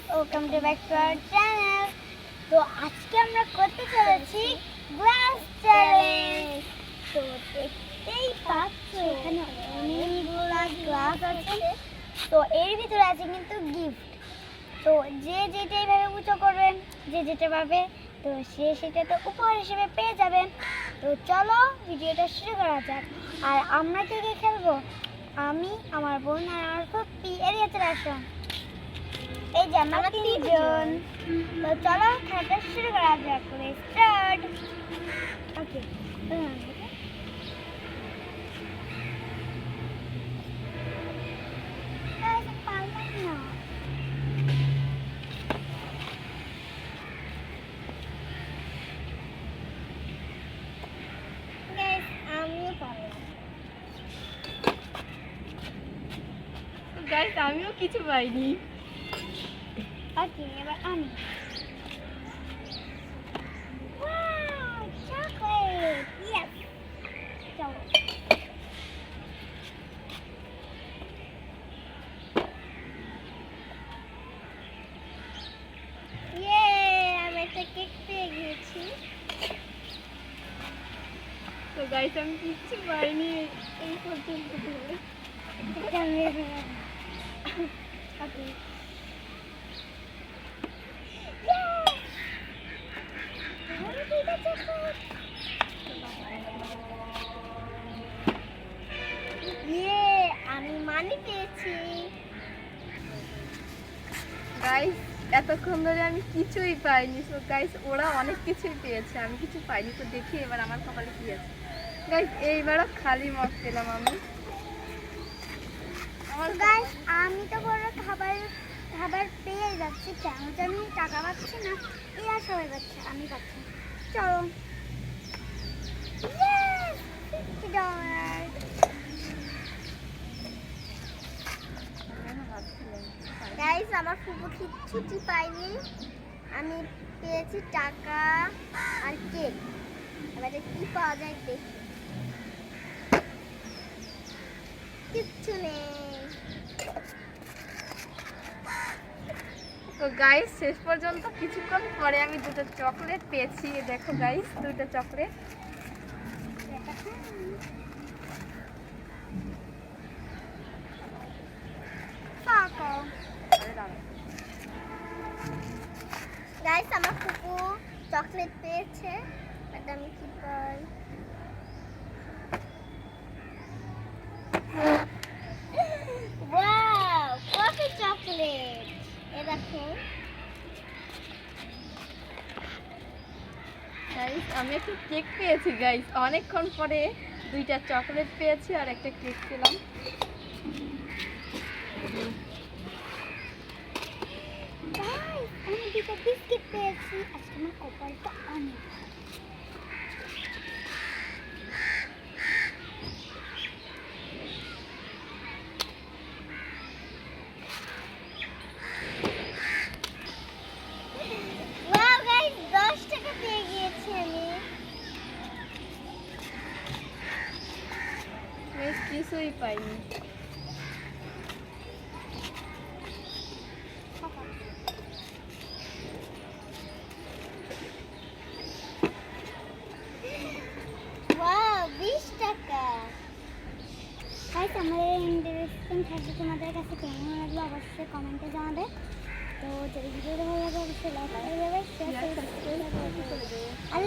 Guys, welcome to back to our channel. তো আজকে আমরা করতে চলেছি গ্লাস চ্যালেঞ্জ। তো দেখতেই পাচ্ছ এখানে অনেকগুলা গ্লাস আছে। তো এর ভিতরে আছে কিন্তু গিফট। তো যে যেটা এইভাবে উঁচু করবেন, যে যেটা পাবে তো সে সেটা তো উপহার হিসেবে পেয়ে যাবেন। তো চলো ভিডিওটা শুরু করা যাক। আর আমরা কে কে খেলবো? আমি, আমার বোন আর আমার ফুপ্পি। এরিয়াতে আসো। এই যে আমরা তিনজন। তো চলো খেলাটা শুরু করা যাক। স্টার্ট। ওকে, আমিও পারলাম। গাইস আমিও কিছু পাইনি। ওকে, এবার আমি। Wow, chocolate. ইয়েস। চলো। ইয়ে, আমি একটা কেক পেয়ে গিয়েছি। তো গাইস আমি কিছু পাইনি এই পর্যন্ত। এটা আমি ওকে। আমি মানি পেয়েছি। গাইস এতক্ষণ ধরে আমি কিছুই পাইনি। সো গাইস ওরা অনেক কিছুই পেয়েছে, আমি কিছু পাইনি। তো দেখি এবার আমার কপালে কি আছে। গাইস এইবারও খালি মগ পেলাম আমি। আমার গাইস আমি তো বড় খাবার খাবার পেয়ে যাচ্ছি, কেন জানি টাকা পাচ্ছি না। এই আর সবাই পাচ্ছে, আমি পাচ্ছি না। চলো। $50। গাইস আমার ফুপু কিচ্ছুটি পাইনি, আমি পেয়েছি টাকা আর কেক। এবারে কি পাওয়া যায় দেখি। কিচ্ছু নেই। তো গাইস শেষ পর্যন্ত কিছুক্ষণ পরে আমি দুটো চকলেট পেয়েছি। দেখো গাইস দুটো চকলেট। গাইস আমার ফুপু চকলেট পেয়েছে, বাট আমি কি পাই? Wow, coffee chocolate. এ দেখো। গাইস আমি একটা কেক পেয়েছি। গাইস অনেকক্ষণ পরে দুইটা চকলেট পেয়েছি আর একটা কেক পেলাম। গাইস আমি দুটো বিস্কিট পেয়েছি। আজকে আমার কপালটা অনেক। ওয়াও গাইস 10 টাকা পেয়ে গিয়েছি আমি। গাইস কিছুই পাইনি। ওয়াও 20 টাকা। গাইস আমাদের ইন্টারেস্টিং থাকবে, তোমাদের কাছে কেমন লাগলো অবশ্যই কমেন্টে জানাবে। তো যদি ভিডিওটা ভালো লাগে অবশ্যই লাইক করে দেবে, শেয়ার করে দেবে। আর